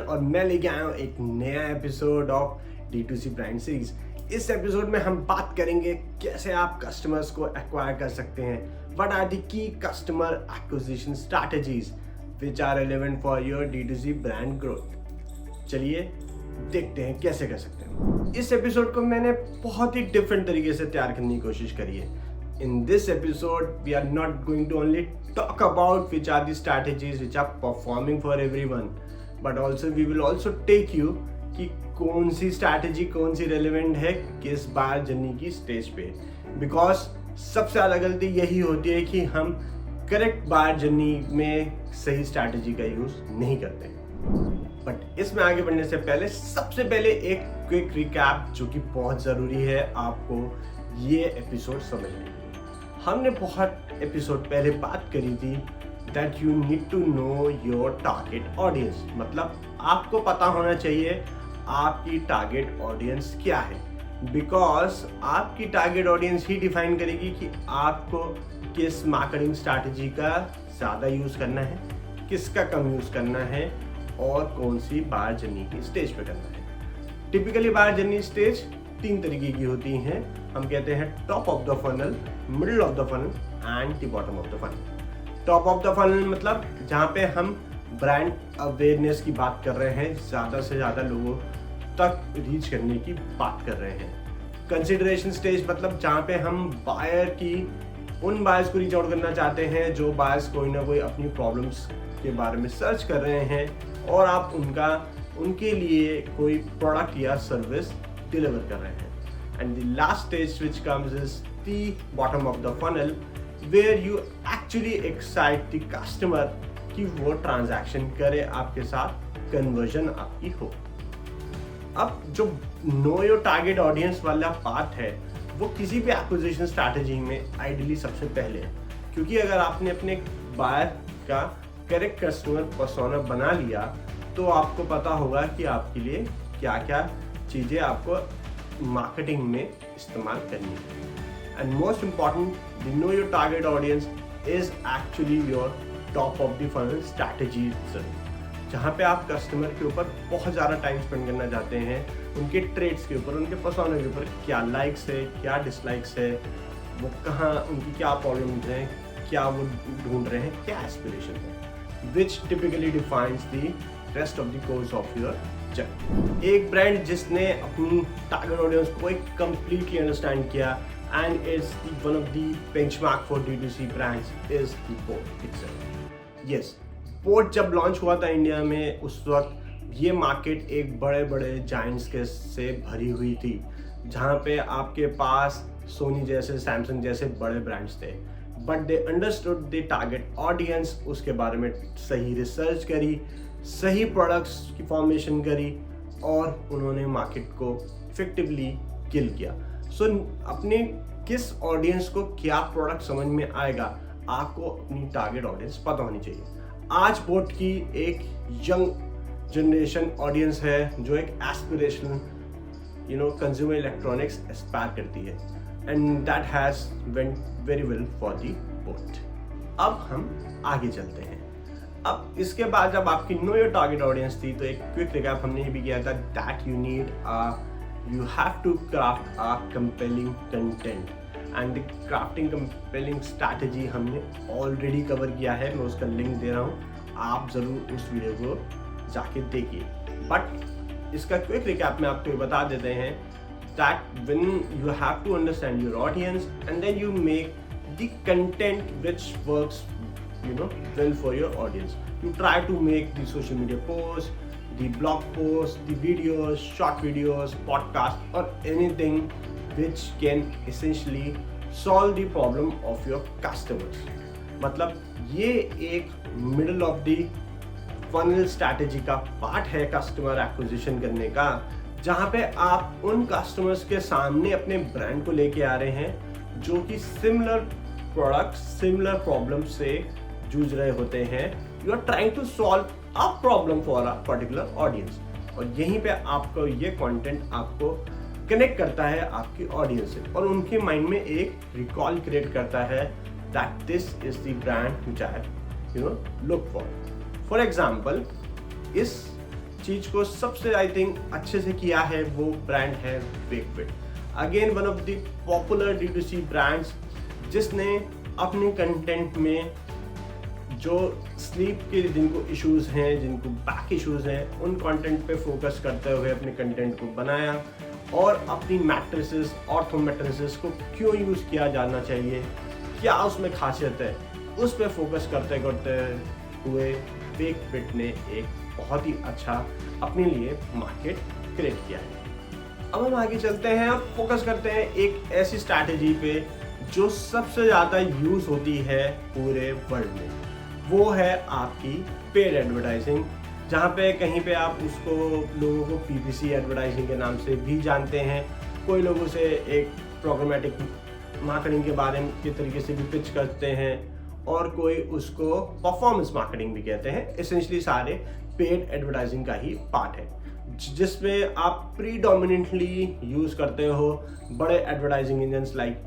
और मैं लेके आया हूँ एक नया episode of D2C brand series. इस एपिसोड में हम बात करेंगे कैसे आप कस्टमर्स को एक्वायर कर सकते हैं। What are the key customer acquisition strategies which are relevant for your D2C brand growth. चलिए देखते हैं कैसे कर सकते हैं। इस एपिसोड को मैंने बहुत ही डिफरेंट तरीके से तैयार करने की कोशिश करी है। In this episode, we are not going to only talk about which are the strategies which are performing for everyone, but also we will also take you कि कौन सी strategy कौन सी relevant है किस बार जर्नी की स्टेज पे। Because सबसे ज़्यादा गलती यही होती है कि हम करेक्ट बार जर्नी में सही strategy का यूज़ नहीं करते। बट इसमें आगे बढ़ने से पहले सबसे पहले एक क्विक रिकैप जो कि बहुत ज़रूरी है आपको ये एपिसोड समझने के लिए। हमने बहुत एपिसोड पहले बात करी थी that you need to know your target audience. मतलब आपको पता होना चाहिए आपकी टारगेट ऑडियंस क्या है, बिकॉज आपकी टारगेट ऑडियंस ही डिफाइन करेगी कि आपको किस मार्केटिंग स्ट्रैटेजी का ज़्यादा यूज़ करना है, किसका कम यूज़ करना है और कौन सी बार जर्नी की स्टेज पे करना है। टिपिकली बार जर्नी स्टेज 3 तरीके की होती हैं। हम कहते हैं top of the funnel, middle of the funnel and the bottom of the funnel. Top of the funnel मतलब जहाँ पे हम ब्रांड अवेयरनेस की बात कर रहे हैं, ज़्यादा से ज़्यादा लोगों तक रीच करने की बात कर रहे हैं। कंसिडरेशन स्टेज मतलब जहाँ पे हम बायर की उन बायर्स को रीच आउट करना चाहते हैं जो बायर्स कोई ना कोई अपनी प्रॉब्लम्स के बारे में सर्च कर रहे हैं और आप उनके लिए कोई प्रोडक्ट या सर्विस डिलीवर कर रहे हैं। And the last stage which comes is the bottom of the funnel where you actually excite the customer कि वो ट्रांजैक्शन करे आपके साथ, कन्वर्जन आपकी हो। अब जो नो योर टारगेट ऑडियंस वाला पार्ट है वो किसी भी एक्विजिशन स्ट्रैटेजी में आइडियली सबसे पहले है, क्योंकि अगर आपने अपने बायर का करेक्ट कस्टमर पर्सोना बना लिया तो आपको पता होगा कि आपके लिए क्या क्या चीज़ें आपको मार्केटिंग में इस्तेमाल करनी है। And most important, the no your target audience is actually your top of the funnel strategy, जहाँ पे आप कस्टमर के ऊपर बहुत ज़्यादा टाइम स्पेंड करना चाहते हैं, उनके ट्रेड्स के ऊपर, उनके पर्सोना के ऊपर, क्या लाइक्स है, क्या डिसलाइक्स है, वो कहाँ उनकी क्या प्रॉब्लम्स हैं, क्या वो ढूंढ रहे हैं, क्या एस्पिरेशन है, which typically defines the rest of the course of your. एक ब्रांड जिसने अपनी टारगेट ऑडियंस को एक कंप्लीटली अंडरस्टैंड किया and is one of the benchmark for D2C brands is the boat itself. Yes, boat जब launch हुआ था India में उस वक्त ये मार्केट एक बड़े बड़े जायंट्स के से भरी हुई थी, जहाँ पे आपके पास सोनी जैसे, सैमसंग जैसे बड़े ब्रांड्स थे, but they understood the target audience. उसके बारे में सही रिसर्च करी, सही प्रोडक्ट्स की फॉर्मेशन करी और उन्होंने मार्केट को इफेक्टिवली किल किया। सो अपने किस ऑडियंस को क्या प्रोडक्ट समझ में आएगा, आपको अपनी टारगेट ऑडियंस पता होनी चाहिए। आज बोट की एक यंग जनरेशन ऑडियंस है जो एक एस्पिरेशनल कंज्यूमर इलेक्ट्रॉनिक्स एस्पायर करती है, and that has went very well for the boat. अब हम आगे चलते हैं। अब इसके बाद जब आपकी नो योर टारगेट ऑडियंस थी तो एक क्विक रिकैप हमने ये भी किया था that you have to craft a compelling content, and crafting compelling strategy हमने ऑलरेडी कवर किया है। मैं उसका लिंक दे रहा हूँ, आप ज़रूर उस वीडियो को जाके देखिए। बट इसका क्विक रिकैप में आपको ये बता देते हैं that when you have to understand your audience and then you make the content which works well for your audience. You try to make the social media posts, the blog posts, the videos, short videos, podcasts or anything which can essentially solve the problem of your customers. मतलब ये एक middle of the funnel strategy का part है customer acquisition करने का, जहाँ पे आप उन customers के सामने अपने ब्रांड को लेके आ रहे हैं जो कि similar products, similar problems से जूझ रहे होते हैं। You are trying to solve a problem for a particular audience, और यहीं पे आपको ये कंटेंट आपको कनेक्ट करता है आपकी ऑडियंस से और उनके माइंड में एक रिकॉल क्रिएट करता है that this is the brand which I look for. For example, इस चीज़ को सबसे आई थिंक अच्छे से किया है वो ब्रांड है Wakefit. Again one of the popular D2C brands जिसने अपने कंटेंट में जो स्लीप के जिनको इश्यूज हैं, जिनको बैक इश्यूज हैं, उन कंटेंट पे फोकस करते हुए अपने कंटेंट को बनाया और अपनी मैट्रेसेस, ऑर्थो मैट्रेसेस को क्यों यूज़ किया जाना चाहिए, क्या उसमें खासियत है, उस पर फोकस करते करते हुए वेकफिट ने एक बहुत ही अच्छा अपने लिए मार्केट क्रिएट किया है। अब हम आगे चलते हैं, अब फोकस करते हैं एक ऐसी स्ट्रैटेजी पे जो सबसे ज़्यादा यूज़ होती है पूरे वर्ल्ड में। वो है आपकी पेड एडवर्टाइजिंग, जहाँ पे कहीं पे आप उसको लोगों को PPC एडवर्टाइजिंग के नाम से भी जानते हैं, कोई लोग उसे एक प्रोग्रामेटिक मार्केटिंग के बारे में के तरीके से भी पिच करते हैं और कोई उसको परफॉर्मेंस मार्केटिंग भी कहते हैं। एसेंशियली सारे पेड एडवर्टाइजिंग का ही पार्ट है, जिसमें आप प्रीडोमिनेंटली यूज़ करते हो बड़े advertising engines like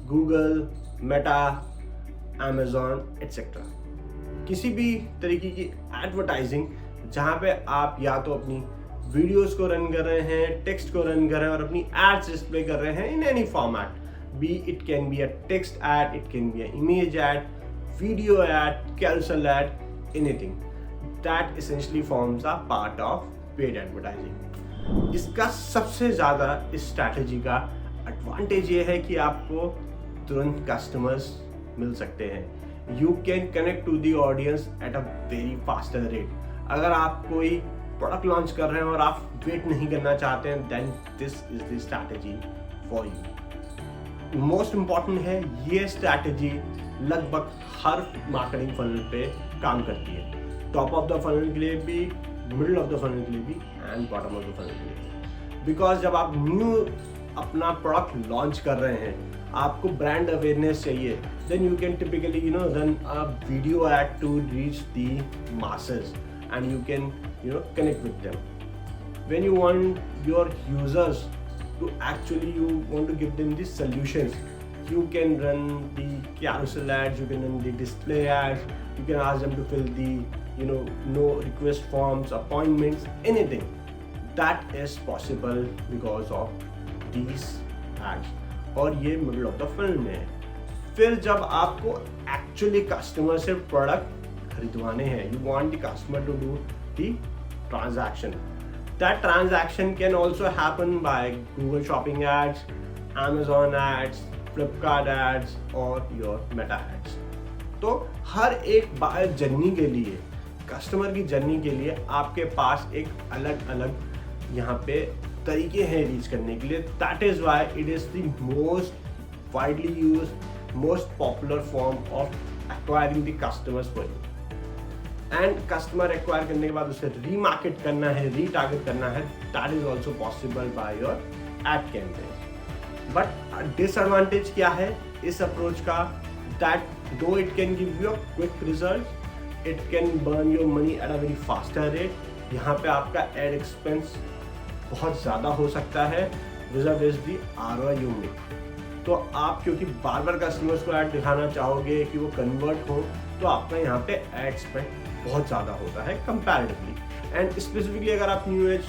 Google, Meta, Amazon etcetera. किसी भी तरीके की एडवर्टाइजिंग जहाँ पे आप या तो अपनी वीडियोस को रन कर रहे हैं, टेक्स्ट को रन कर रहे हैं और अपनी एड्स डिस्प्ले कर रहे हैं in any format, be it can be a text ad, it can be a image ad, video ad, carousel ad, anything that essentially forms a part of paid advertising. इसका सबसे ज़्यादा इस strategy का advantage ये है कि आपको तुरंत कस्टमर्स मिल सकते हैं। You can connect to the audience at a very faster rate. अगर आप कोई प्रोडक्ट लॉन्च कर रहे हैं और आप वेट नहीं करना चाहते हैं, then this is the strategy for you. Most important है, ये स्ट्रैटेजी लगभग हर मार्केटिंग फनल पे काम करती है। टॉप ऑफ द फनल के लिए भी, मिडिल ऑफ द फनल के लिए भी and bottom of the funnel के लिए। बिकॉज जब आप न्यू अपना प्रोडक्ट लॉन्च कर रहे हैं, आपको ब्रांड अवेयरनेस चाहिए, then you can typically run a video ad to reach the masses and you can connect with them. When you want your users to actually, you want to give them the solutions, you can run the carousel ads, you can run the display ads, you can ask them to fill the no request forms, appointments, anything that is possible because of these ads। और ये middle of the funnel में है। फिर जब आपको actually customer से product खरीदवाने हैं, you want the customer to do the transaction. That transaction can also happen by Google shopping ads, Amazon ads, Flipkart ads और योर मेटा एड्स। तो हर एक बायर जर्नी के लिए, कस्टमर की जर्नी के लिए आपके पास एक अलग अलग यहाँ पे तरीके हैं रीच करने के लिए। That is why it is the most widely use, most popular form of acquiring the customers for you. And customer acquire करने के बाद उसे रीमार्केट करना है, रीटारगेट करना है, that is also possible by your ad campaign. But disadvantage क्या है इस अप्रोच का? दैट दो it can give you a quick result, it can burn your money at a very faster rate. यहाँ पे आपका एड एक्सपेंस बहुत ज़्यादा हो सकता है विज़ दी ROI यू मेक। तो आप क्योंकि बार बार कस्टमर्स को ऐड दिखाना चाहोगे कि वो कन्वर्ट हो, तो आपका यहाँ पे एड स्पेंड बहुत ज़्यादा होता है कंपैरेटिवली। एंड स्पेसिफिकली अगर आप न्यू एज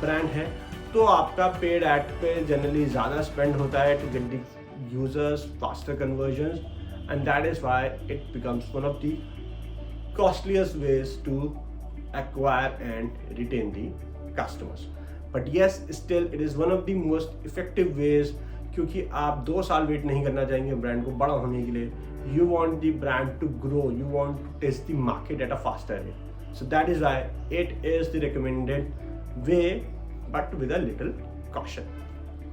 ब्रांड है तो आपका पेड ऐड पे जनरली ज़्यादा स्पेंड होता है to get the users, faster conversions, and that is why it becomes one of the costliest ways to acquire and retain the customers. But yes, still it is one of the most effective ways, क्योंकि आप 2 साल wait नहीं करना चाहेंगे brand को बड़ा होने के लिए। You want the brand to grow, you want to test the market at a faster rate. So that is why it is the recommended way, but with a little caution.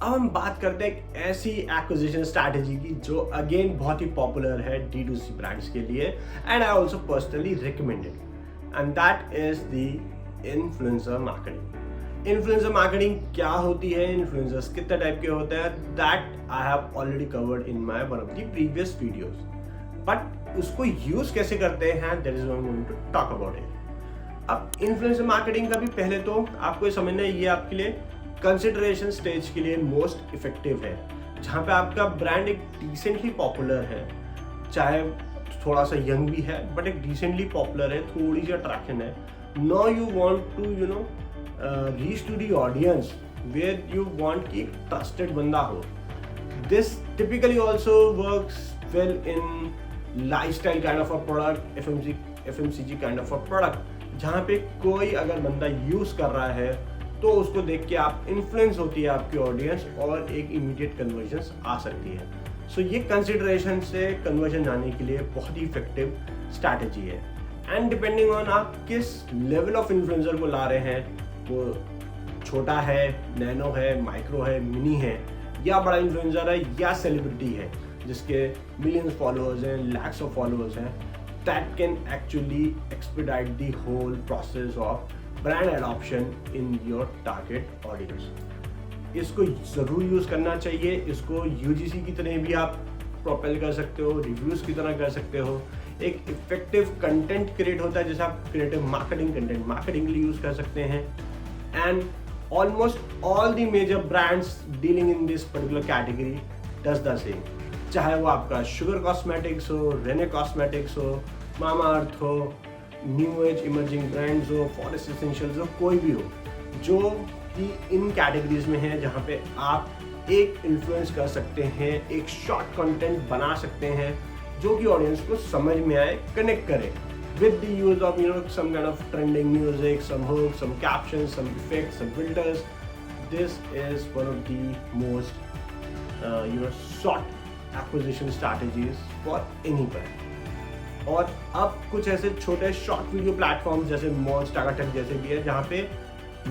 अब हम बात करते हैं एक ऐसी एक्विजिशन स्ट्रैटेजी की जो again बहुत ही पॉपुलर है D2C ब्रांड्स के लिए, and I also personally recommended, and that is the influencer marketing. Influencer marketing क्या होती है, इन्फ्लुएंसर्स कितने टाइप के होते हैं, that I have already covered in my one of the previous videos. But उसको यूज कैसे करते हैं, that is what I am going to talk about it. अब इन्फ्लुएंसर मार्केटिंग का भी पहले तो आपको ये समझना है, ये आपके लिए कंसिडरेशन स्टेज के लिए मोस्ट इफेक्टिव है, जहाँ पे आपका ब्रांड एक डिसेंटली पॉपुलर है, चाहे थोड़ा सा यंग भी है बट एक डिसेंटली पॉपुलर है, थोड़ी सी अट्रैक्शन है। Now you want to reach to the audience where you want कि एक ट्रस्टेड बंदा हो. This typically also works well in lifestyle kind of a product, FMCG kind of a product, जहाँ पे कोई अगर बंदा यूज कर रहा है तो उसको देख के आप इन्फ्लुएंस होती है आपकी ऑडियंस और एक इमीडिएट कन्वर्जन आ सकती है. सो ये कंसिडरेशन से कन्वर्जन आने के लिए बहुत ही इफेक्टिव स्ट्रैटेजी है. एंड डिपेंडिंग ऑन आप किस लेवल ऑफ इन्फ्लुएंसर को ला रहे हैं, वो छोटा है, नैनो है, माइक्रो है, मिनी है, या बड़ा इन्फ्लुएंसर है, या सेलिब्रिटी है जिसके मिलियंस फॉलोअर्स हैं, लैक्स ऑफ फॉलोअर्स हैं, that can actually expedite the whole process of brand adoption in your target audience. इसको ज़रूर यूज़ करना चाहिए. इसको UGC की तरह भी आप प्रोपेल कर सकते हो, रिव्यूज़ की तरह कर सकते हो. एक इफेक्टिव कंटेंट क्रिएट होता है जैसे आप क्रिएटिव मार्केटिंग, कंटेंट मार्केटिंग के लिए यूज़ कर सकते हैं. And almost all the major brands dealing in this particular category does the same. चाहे वो आपका शुगर कॉस्मेटिक्स हो, रेने कॉस्मेटिक्स हो, मामा अर्थ हो, न्यू एज इमर्जिंग ब्रांड्स हो, फॉरेस्ट एसेंशियल्स हो, कोई भी हो जो कि इन कैटेगरीज में है जहाँ पे आप एक इन्फ्लुएंस कर सकते हैं, एक शॉर्ट कंटेंट बना सकते हैं जो कि ऑडियंस को समझ में आए, कनेक्ट करे with the use of some kind of trending music, some hooks, some captions, some effects, some filters. This is one of the most short acquisition strategies for any brand. और अब कुछ ऐसे छोटे शॉर्ट वीडियो प्लेटफॉर्म्स जैसे मौज, टाकाटक जैसे भी है जहाँ पे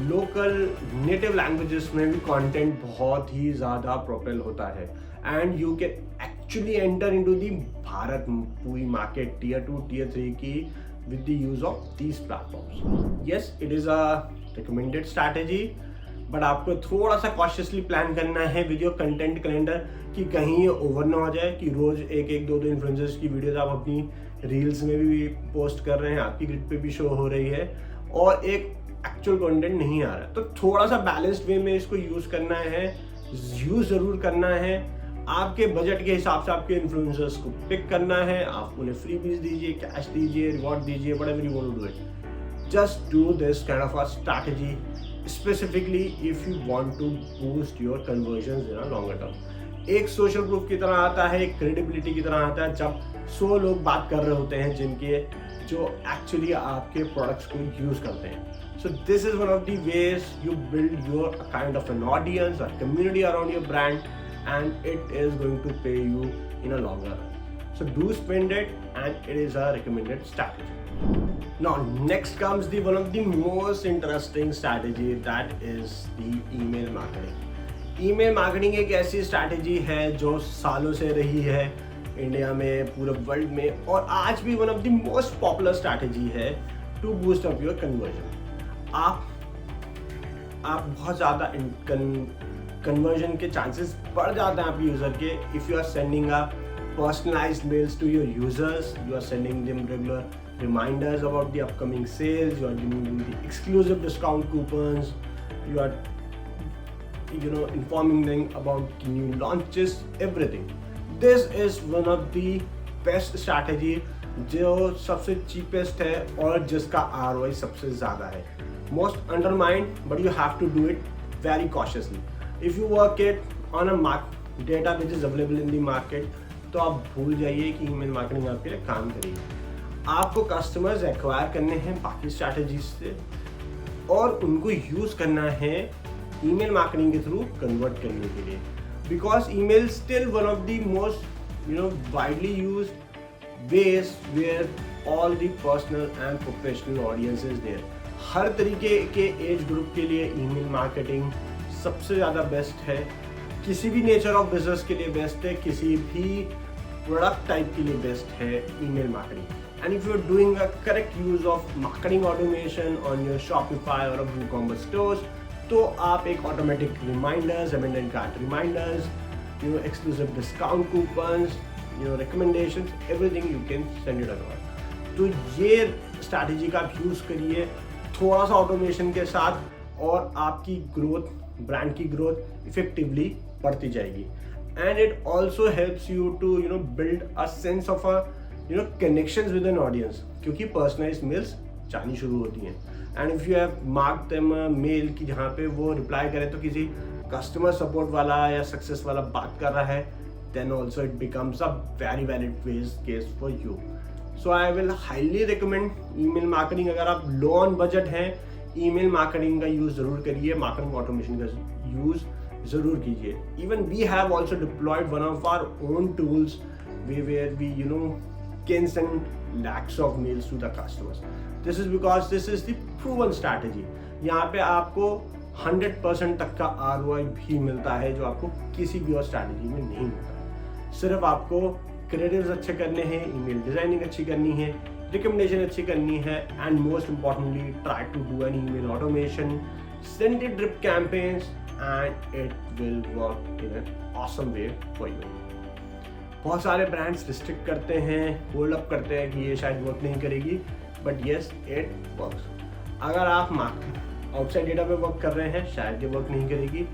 लोकल नेटिव लैंग्वेजेस में भी कंटेंट बहुत ही ज़्यादा प्रोपेल होता है. And you can actually enter into the Bharat पूरी मार्केट टियर 2, टियर 3 की with the use of these platforms. Yes, it is a recommended strategy, but आपको थोड़ा सा कॉशियसली प्लान करना है विद योर कंटेंट कैलेंडर कि कहीं ये ओवर ना हो जाए कि रोज एक दो इन्फ्लुएंसर्स की वीडियोस आप अपनी रील्स में भी पोस्ट कर रहे हैं, आपकी ग्रिड पे भी शो हो रही है और एक एक्चुअल कंटेंट नहीं आ रहा है. तो थोड़ा सा बैलेंस्ड वे में इसको यूज करना है, यूज जरूर करना है. आपके बजट के हिसाब से आपके इन्फ्लुएंसर्स को पिक करना है. आप उन्हें फ्रीबीज दीजिए, कैश दीजिए, रिवॉर्ड दीजिए, whatever you want to do it. Just do this kind of a strategy specifically if you want to boost your conversions in a longer term. एक सोशल प्रूफ की तरह आता है, एक क्रेडिबिलिटी की तरह आता है जब 100 लोग बात कर रहे होते हैं जो एक्चुअली आपके प्रोडक्ट्स को यूज करते हैं. So this is one of the ways you build your kind of an audience or community around your brand, and it is going to pay you in a longer run. So do spend it, and it is a recommended strategy. Now next comes the one of the most interesting strategy, that is the email marketing. Email marketing एक ऐसी strategy है जो सालों से रही है India में, पूरे वर्ल्ड में, और आज भी one of the most popular strategy है to boost up your conversion. आप बहुत ज़्यादा कन्वर्जन के चांसेस बढ़ जाते हैं आपके यूज़र के if you are sending a personalized mails to your users, you are sending them regular reminders about the upcoming sales, you are giving them the exclusive discount coupons, you are informing them about new launches, everything. This is one of the best strategy जो सबसे cheapest है और जिसका ROI सबसे ज़्यादा है. Most undermined, but you have to do it very cautiously. If you work it on a data which is available in the market, तो आप भूल जाइए कि ईमेल मार्केटिंग आपके लिए काम करेगी. आपको कस्टमर्स एक्वायर करने हैं बाकी स्ट्रैटेजीज से और उनको यूज करना है ईमेल मार्केटिंग के थ्रू कन्वर्ट करने के लिए, because email still one of the most widely used ways where all the personal and professional audience is there. हर तरीके के एज ग्रुप के लिए ईमेल मार्केटिंग सबसे ज़्यादा बेस्ट है. किसी भी नेचर ऑफ बिजनेस के लिए बेस्ट है, किसी भी प्रोडक्ट टाइप के लिए बेस्ट है email marketing. And if you're doing a correct use of marketing automation on your Shopify or WooCommerce stores, तो आप एक automatic reminders, abandoned cart reminders, exclusive discount coupons, recommendations, everything you can send it across. तो ये strategy का आप use करिए थोड़ा सा automation के साथ और आपकी growth, brand की growth effectively बढ़ती जाएगी. And it also helps you to build a sense of a connections with an audience, क्योंकि personalized mails जानी शुरू होती हैं. And if you have mark them mail कि जहाँ पे वो रिप्लाई करें तो किसी कस्टमर सपोर्ट वाला या सक्सेस वाला बात कर रहा है, then also it becomes a very valid case for you. So I will highly recommend email marketing. अगर आप लो ऑन बजट हैं, email marketing का यूज़ ज़रूर करिए, marketing automation का यूज़ ज़रूर कीजिए. Even we have also deployed one of our own tools where we can send lakhs of mails to the customers. This is because this is the proven strategy. यहाँ पे आपको 100% तक का ROI भी मिलता है जो आपको किसी भी और स्ट्रैटेजी में नहीं मिलता. सिर्फ आपको क्रिएटिव्स अच्छे करने हैं, ईमेल डिजाइनिंग अच्छी करनी है, रिकमेंडेशन अच्छी करनी है, and most importantly try to do an email automation, send it drip campaigns and it will work in an awesome way for you. बहुत सारे ब्रांड्स रिस्ट्रिक्ट करते हैं, होल्ड अप करते हैं कि ये शायद वर्क नहीं करेगी, बट येस इट वर्क्स. अगर आप आउटसाइड डेटा पे वर्क कर रहे हैं, शायद ये वर्क नहीं करेगी.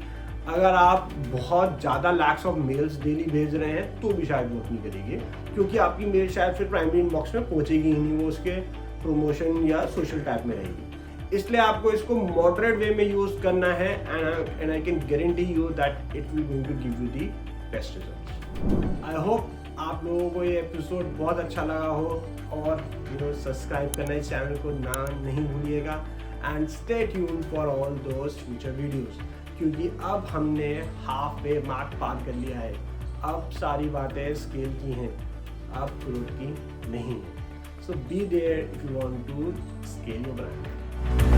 अगर आप बहुत ज़्यादा लैक्स ऑफ मेल्स डेली भेज रहे हैं तो भी शायद वर्क नहीं करेगी, क्योंकि आपकी मेल शायद फिर प्राइमरी इनबॉक्स में पहुंचेगी ही नहीं, वो उसके प्रमोशन या सोशल टैब में रहेगी. इसलिए आपको इसको मॉडरेट वे में यूज़ करना है, and I can guarantee you that it will going to give you the best results. I hope आप लोगों को ये एपिसोड बहुत अच्छा लगा हो, और सब्सक्राइब करना इस चैनल को नहीं भूलिएगा, and stay tuned for all those future videos, क्योंकि अब हमने हाफ वे मार्क पार कर लिया है. अब सारी बातें स्केल की हैं, अब ग्रोथ की नहीं है. So be there if you want to scale your brand.